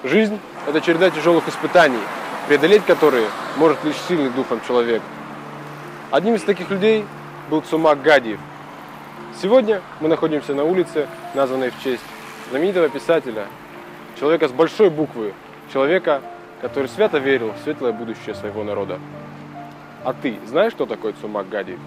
Жизнь – это череда тяжелых испытаний, преодолеть которые может лишь сильный духом человек. Одним из таких людей был Цумак Гадиев. Сегодня мы находимся на улице, названной в честь знаменитого писателя, человека с большой буквы, человека, который свято верил в светлое будущее своего народа. А ты знаешь, кто такой Цумак Гадиев?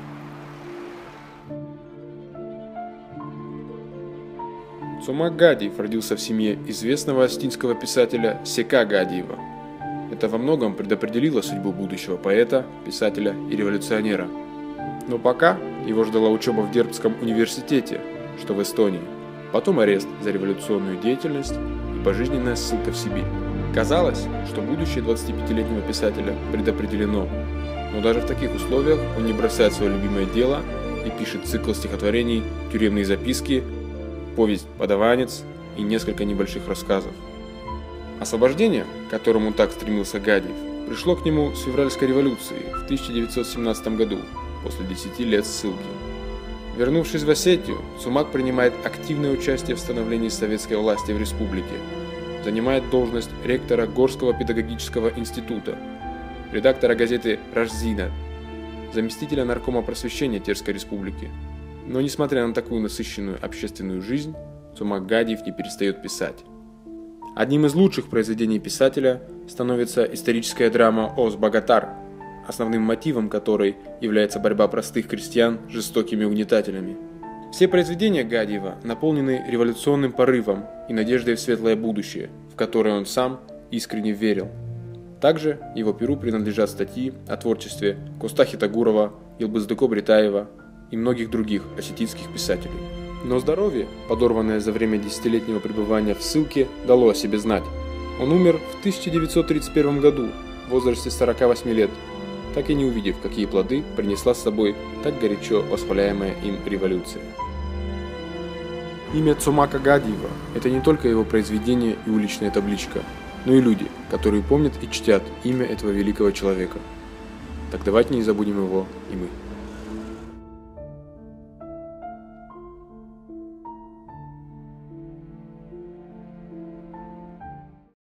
Цумак Гадиев родился в семье известного астинского писателя Сека Гадиева. Это во многом предопределило судьбу будущего поэта, писателя и революционера. Но пока его ждала учеба в Дербцком университете, что в Эстонии, потом арест за революционную деятельность и пожизненная ссылка в Сибирь. Казалось, что будущее 25-летнего писателя предопределено, но даже в таких условиях он не бросает свое любимое дело и пишет цикл стихотворений «Тюремные записки», повесть «Подаванец» и несколько небольших рассказов. Освобождение, к которому так стремился Гадиев, пришло к нему с февральской революции в 1917 году, после 10 лет ссылки. Вернувшись в Осетию, Цумак принимает активное участие в становлении советской власти в республике, занимает должность ректора Горского педагогического института, редактора газеты «Рашзина», заместителя наркома просвещения Терской республики. Но несмотря на такую насыщенную общественную жизнь, Цумак Гадиев не перестает писать. Одним из лучших произведений писателя становится историческая драма «Оз-Богатар», основным мотивом которой является борьба простых крестьян с жестокими угнетателями. Все произведения Гадиева наполнены революционным порывом и надеждой в светлое будущее, в которое он сам искренне верил. Также его перу принадлежат статьи о творчестве Костахи Тагурова, Илбыздыко Бретаева и многих других осетинских писателей. Но здоровье, подорванное за время десятилетнего пребывания в ссылке, дало о себе знать. Он умер в 1931 году в возрасте 48 лет, так и не увидев, какие плоды принесла с собой так горячо восхваляемая им революция. Имя Цумака Гадиева – это не только его произведение и уличная табличка, но и люди, которые помнят и чтят имя этого великого человека. Так давайте не забудем его и мы.